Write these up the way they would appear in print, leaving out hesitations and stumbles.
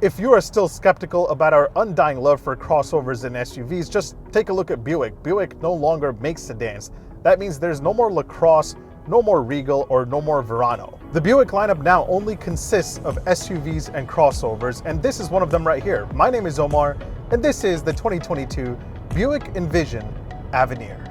If you are still skeptical about our undying love for crossovers and SUVs, just take a look at Buick. Buick no longer makes sedans. That means there's no more LaCrosse, no more Regal, or no more Verano. The Buick lineup now only consists of SUVs and crossovers, and this is one of them right here. My name is Omar, and this is the 2022 Buick Envision Avenir.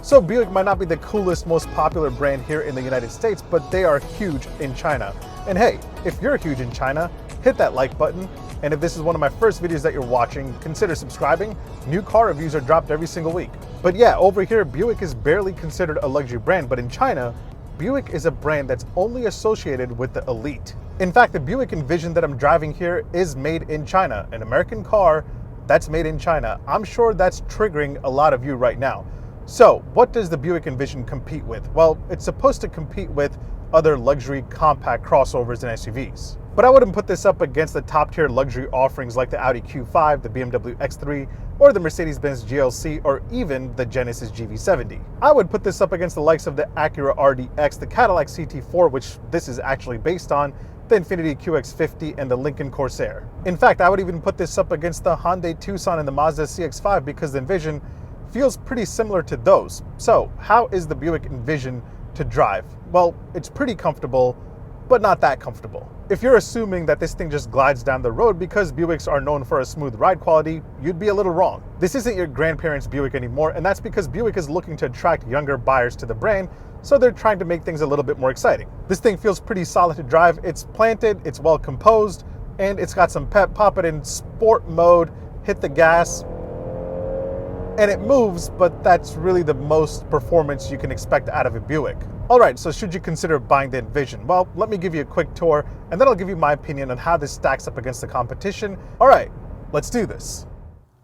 So Buick might not be the coolest, most popular brand here in the United States, but they are huge in China. And hey, if you're huge in China, hit that like button. And if this is one of my first videos that you're watching, consider subscribing. New car reviews are dropped every single week. But yeah, over here, Buick is barely considered a luxury brand, but in China, Buick is a brand that's only associated with the elite. In fact, the Buick Envision that I'm driving here is made in China, an American car that's made in China. I'm sure that's triggering a lot of you right now. So what does the Buick Envision compete with? Well, it's supposed to compete with other luxury compact crossovers and SUVs. But I wouldn't put this up against the top tier luxury offerings like the Audi Q5, the BMW X3, or the Mercedes-Benz GLC, or even the Genesis GV70. I would put this up against the likes of the Acura RDX, the Cadillac CT4, which this is actually based on, the Infiniti QX50, and the Lincoln Corsair. In fact, I would even put this up against the Hyundai Tucson and the Mazda CX-5 because the Envision feels pretty similar to those. So how is the Buick Envision to drive? Well, it's pretty comfortable, but not that comfortable. If you're assuming that this thing just glides down the road because Buicks are known for a smooth ride quality, you'd be a little wrong. This isn't your grandparents' Buick anymore, and that's because Buick is looking to attract younger buyers to the brand, so they're trying to make things a little bit more exciting. This thing feels pretty solid to drive. It's planted, it's well composed, and it's got some pep. Pop it in sport mode, hit the gas, and it moves, but that's really the most performance you can expect out of a Buick. All right, so should you consider buying the Envision? Well, let me give you a quick tour, and then I'll give you my opinion on how this stacks up against the competition. All right, let's do this.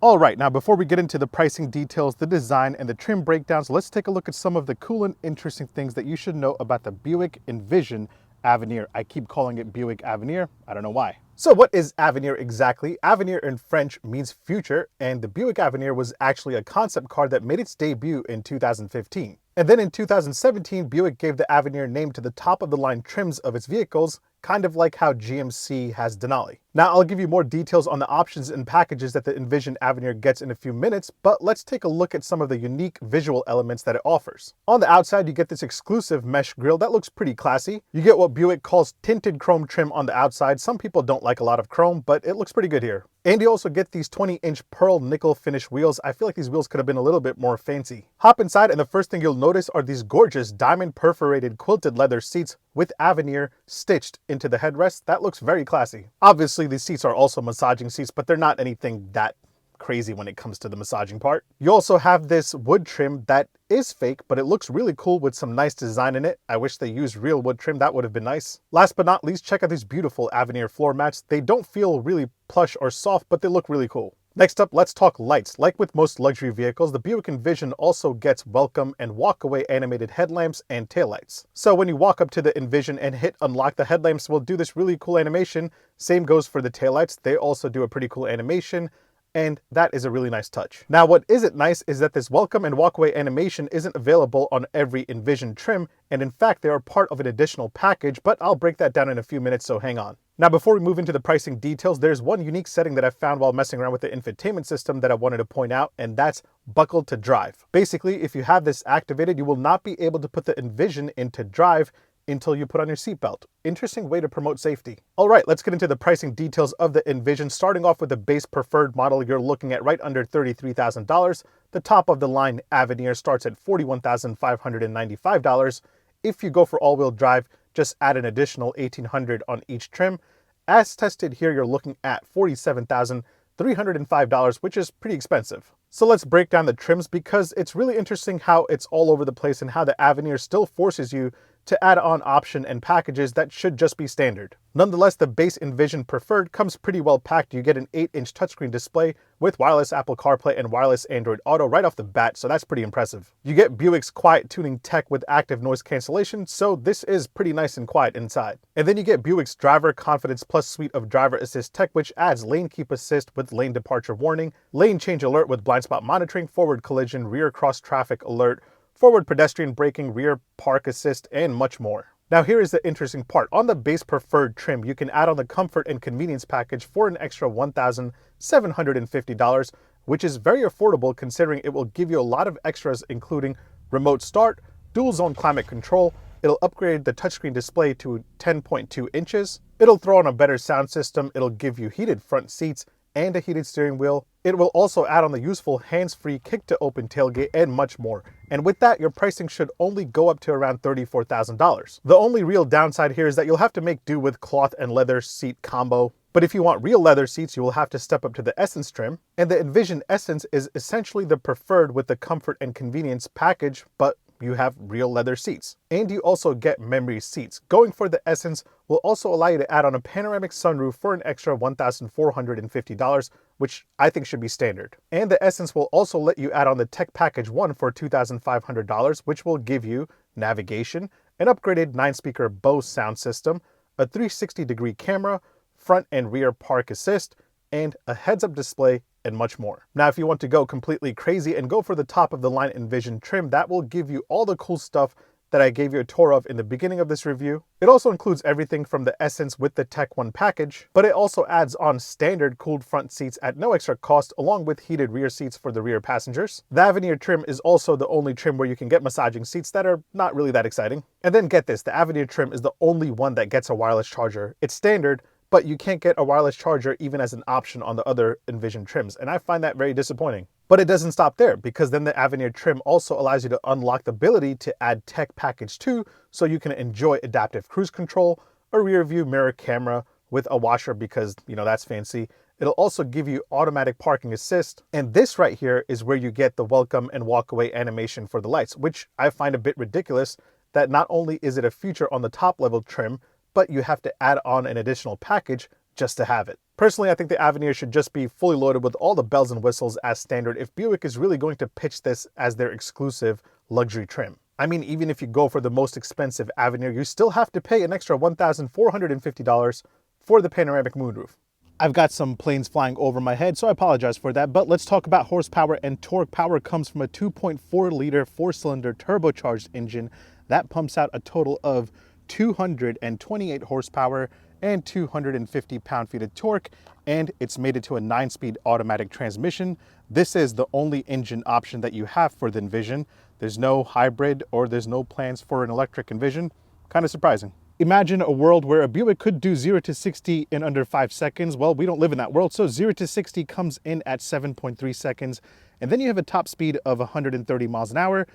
All right, now before we get into the pricing details, the design, and the trim breakdowns, let's take a look at some of the cool and interesting things that you should know about the Buick Envision Avenir. I keep calling it Buick Avenir. I don't know why. So what is Avenir exactly? Avenir in French means future, and the Buick Avenir was actually a concept car that made its debut in 2015. And then in 2017, Buick gave the Avenir name to the top of the line trims of its vehicles, kind of like how GMC has Denali. Now I'll give you more details on the options and packages that the Envision Avenir gets in a few minutes, but let's take a look at some of the unique visual elements that it offers. On the outside, you get this exclusive mesh grille that looks pretty classy. You get what Buick calls tinted chrome trim on the outside. Some people don't like a lot of chrome, but it looks pretty good here. And you also get these 20-inch pearl nickel finish wheels. I feel like these wheels could have been a little bit more fancy. Hop inside, and the first thing you'll notice are these gorgeous diamond perforated quilted leather seats with Avenir stitched into the headrest. That looks very classy. Obviously, these seats are also massaging seats, but they're not anything that crazy when it comes to the massaging part. You also have this wood trim that is fake, but it looks really cool with some nice design in it. I wish they used real wood trim. That would have been nice. Last but not least, check out these beautiful Avenir floor mats. They don't feel really plush or soft, but they look really cool. Next up, let's talk lights. Like with most luxury vehicles, the Buick Envision also gets welcome and walk-away animated headlamps and taillights. So when you walk up to the Envision and hit unlock, the headlamps will do this really cool animation. Same goes for the taillights. They also do a pretty cool animation, and that is a really nice touch. Now, what isn't nice is that this welcome and walkaway animation isn't available on every Envision trim, and in fact, they are part of an additional package, but I'll break that down in a few minutes, so hang on. Now, before we move into the pricing details, there's one unique setting that I found while messing around with the infotainment system that I wanted to point out, and that's buckle to drive. Basically, if you have this activated, you will not be able to put the Envision into drive until you put on your seatbelt. Interesting way to promote safety. All right, let's get into the pricing details of the Envision. Starting off with the base preferred model, you're looking at right under $33,000. The top of the line Avenir starts at $41,595. If you go for all-wheel drive, just add an additional $1,800 on each trim. As tested here, you're looking at $47,305, which is pretty expensive. So let's break down the trims because it's really interesting how it's all over the place and how the Avenir still forces you to add-on option and packages that should just be standard. Nonetheless, the base Envision Preferred comes pretty well packed. You get an 8-inch touchscreen display with wireless Apple CarPlay and wireless Android Auto right off the bat, so that's pretty impressive. You get Buick's quiet tuning tech with active noise cancellation, so this is pretty nice and quiet inside. And then you get Buick's Driver Confidence Plus suite of driver assist tech, which adds lane keep assist with lane departure warning, lane change alert with blind spot monitoring, forward collision, rear cross traffic alert, forward pedestrian braking, rear park assist, and much more. Now here is the interesting part. On the base Preferred trim, you can add on the comfort and convenience package for an extra $1,750, which is very affordable considering it will give you a lot of extras including remote start, dual zone climate control, it'll upgrade the touchscreen display to 10.2 inches, it'll throw on a better sound system, it'll give you heated front seats and a heated steering wheel. It will also add on the useful hands-free kick-to-open tailgate and much more. And with that, your pricing should only go up to around $34,000. The only real downside here is that you'll have to make do with cloth and leather seat combo. But if you want real leather seats, you will have to step up to the Essence trim. And the Envision Essence is essentially the Preferred with the comfort and convenience package, but you have real leather seats. And you also get memory seats. Going for the Essence will also allow you to add on a panoramic sunroof for an extra $1,450, which I think should be standard. And the Essence will also let you add on the Tech Package 1 for $2,500, which will give you navigation, an upgraded 9-speaker Bose sound system, a 360-degree camera, front and rear park assist, and a heads-up display, and much more. Now, if you want to go completely crazy and go for the top of the line Envision trim, that will give you all the cool stuff that I gave you a tour of in the beginning of this review. It also includes everything from the Essence with the Tech 1 package, but it also adds on standard cooled front seats at no extra cost, along with heated rear seats for the rear passengers. The Avenir trim is also the only trim where you can get massaging seats that are not really that exciting. And then get this, the Avenir trim is the only one that gets a wireless charger. It's standard, but you can't get a wireless charger even as an option on the other Envision trims, and I find that very disappointing. But it doesn't stop there, because then the Avenir trim also allows you to unlock the ability to add Tech Package 2, so you can enjoy adaptive cruise control, a rear view mirror camera with a washer because, you know, that's fancy. It'll also give you automatic parking assist, and this right here is where you get the welcome and walk away animation for the lights, which I find a bit ridiculous that not only is it a feature on the top level trim, but you have to add on an additional package just to have it. Personally, I think the Avenir should just be fully loaded with all the bells and whistles as standard if Buick is really going to pitch this as their exclusive luxury trim. I mean, even if you go for the most expensive Avenir, you still have to pay an extra $1,450 for the panoramic moonroof. I've got some planes flying over my head, so I apologize for that, but let's talk about horsepower and torque. Power comes from a 2.4-liter 4-cylinder turbocharged engine that pumps out a total of 228 horsepower and 250 pound-feet of torque, and it's mated to a 9-speed automatic transmission. This is the only engine option that you have for the Envision. There's no hybrid or there's no plans for an electric Envision. Kind of surprising. Imagine a world where a Buick could do 0 to 60 in under 5 seconds. Well, we don't live in that world, so 0 to 60 comes in at 7.3 seconds, and then you have a top speed of 130 miles an hour.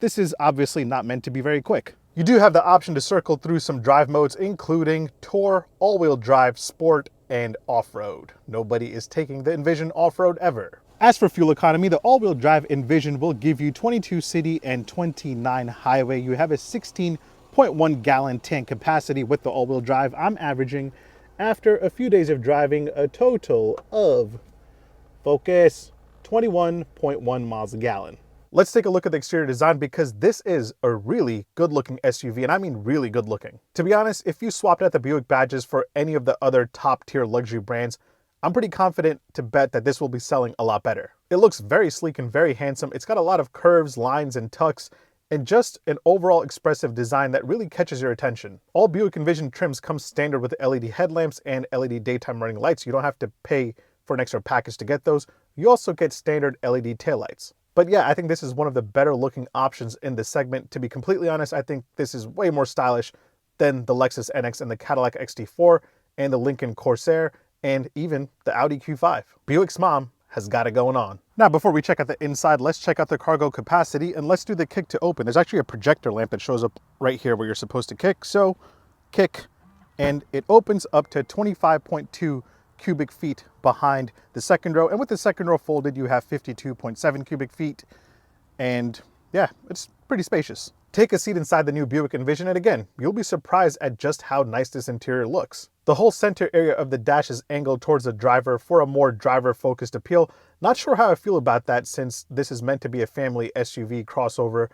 This is obviously not meant to be very quick. You do have the option to circle through some drive modes, including Tour, all-wheel drive, sport, and off-road. Nobody is taking the Envision off-road ever. As for fuel economy, the all-wheel drive Envision will give you 22 city and 29 highway. You have a 16.1 gallon tank capacity with the all-wheel drive. I'm averaging, after a few days of driving, a total of, focus, 21.1 miles a gallon. Let's take a look at the exterior design, because this is a really good looking SUV, and I mean really good looking. To be honest, if you swapped out the Buick badges for any of the other top tier luxury brands, I'm pretty confident to bet that this will be selling a lot better. It looks very sleek and very handsome. It's got a lot of curves, lines, and tucks, and just an overall expressive design that really catches your attention. All Buick Envision trims come standard with LED headlamps and LED daytime running lights. You don't have to pay for an extra package to get those. You also get standard LED taillights. But yeah, I think this is one of the better looking options in this segment. To be completely honest, I think this is way more stylish than the Lexus NX and the Cadillac XT4 and the Lincoln Corsair and even the Audi Q5. Buick's mom has got it going on. Now, before we check out the inside, let's check out the cargo capacity, and let's do the kick to open. There's actually a projector lamp that shows up right here where you're supposed to kick. So kick, and it opens up to 25.2 cubic feet behind the second row, and with the second row folded you have 52.7 cubic feet, and yeah, it's pretty spacious. Take a seat inside the new Buick Envision and again, you'll be surprised at just how nice this interior looks. The whole center area of the dash is angled towards the driver for a more driver-focused appeal. Not sure how I feel about that since this is meant to be a family SUV crossover,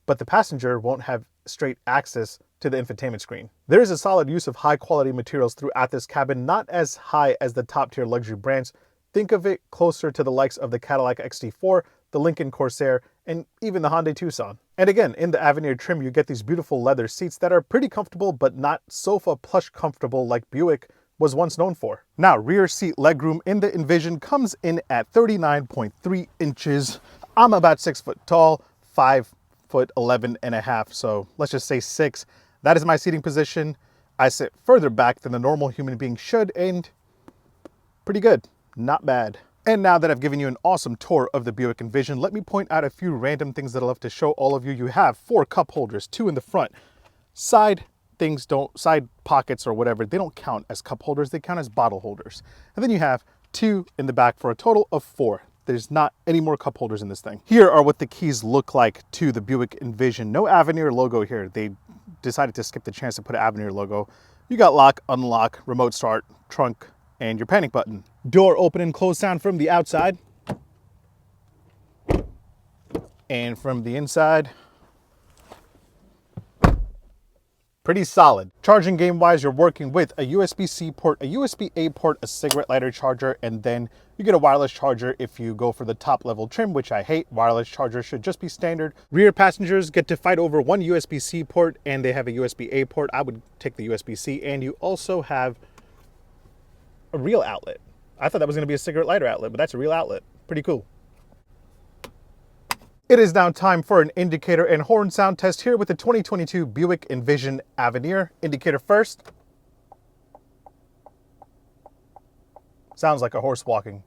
but the passenger won't have straight access to the infotainment screen. There is a solid use of high-quality materials throughout this cabin, not as high as the top-tier luxury brands. Think of it closer to the likes of the Cadillac XT4, the Lincoln Corsair, and even the Hyundai Tucson. And again, in the Avenir trim, you get these beautiful leather seats that are pretty comfortable, but not sofa plush comfortable like Buick was once known for. Now, rear seat legroom in the Envision comes in at 39.3 inches. I'm about 6 foot tall, 5'11" and a half, so let's just say 6. That is my seating position. I sit further back than the normal human being should, and pretty good, not bad. And now that I've given you an awesome tour of the Buick Envision, let me point out a few random things that I love to show all of you. You have 4 cup holders, 2 in the front. Side pockets or whatever, they don't count as cup holders, they count as bottle holders. And then you have 2 in the back for a total of 4. There's not any more cup holders in this thing. Here are what the keys look like to the Buick Envision. No Avenir logo here. They decided to skip the chance to put an Avenir logo. You got lock, unlock, remote start, trunk, and your panic button. Door open and close sound from the outside. And from the inside. Pretty solid. Charging game wise, you're working with a USB-C port, a USB-A port, a cigarette lighter charger, and then you get a wireless charger if you go for the top level trim, which I hate. Wireless charger should just be standard. Rear passengers get to fight over one USB-C port and they have a USB-A port. I would take the USB-C, and you also have a real outlet. I thought that was going to be a cigarette lighter outlet, but that's a real outlet. Pretty cool. It is now time for an indicator and horn sound test here with the 2022 Buick Envision Avenir. Indicator first. Sounds like a horse walking,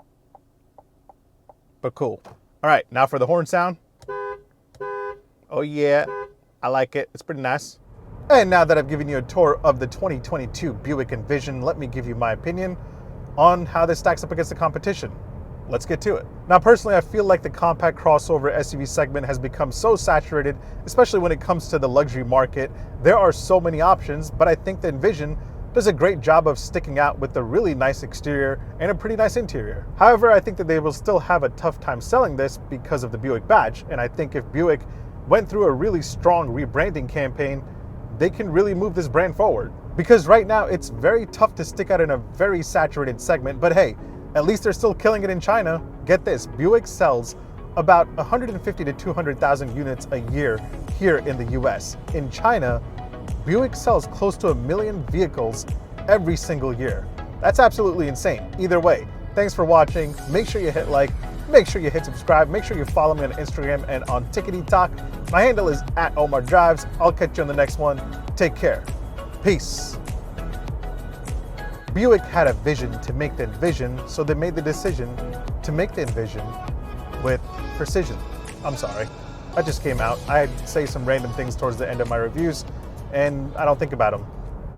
but cool. All right, now for the horn sound. Oh yeah, I like it. It's pretty nice. And now that I've given you a tour of the 2022 Buick Envision, let me give you my opinion on how this stacks up against the competition. Let's get to it. Now, personally, I feel like the compact crossover SUV segment has become so saturated, especially when it comes to the luxury market. There are so many options, but I think the Envision does a great job of sticking out with a really nice exterior and a pretty nice interior. However, I think that they will still have a tough time selling this because of the Buick badge, and I think if Buick went through a really strong rebranding campaign, they can really move this brand forward. Because right now, it's very tough to stick out in a very saturated segment, but hey, at least they're still killing it in China. Get this, Buick sells about 150 to 200,000 units a year here in the US. In China, Buick sells close to 1 million vehicles every single year. That's absolutely insane. Either way, thanks for watching. Make sure you hit like, make sure you hit subscribe, make sure you follow me on Instagram and on TikTok. My handle is @omardrives. I'll catch you on the next one. Take care. Peace. Buick had a vision to make the Envision, so they made the decision to make the Envision with precision. I'm sorry, that just came out. I say some random things towards the end of my reviews, and I don't think about them.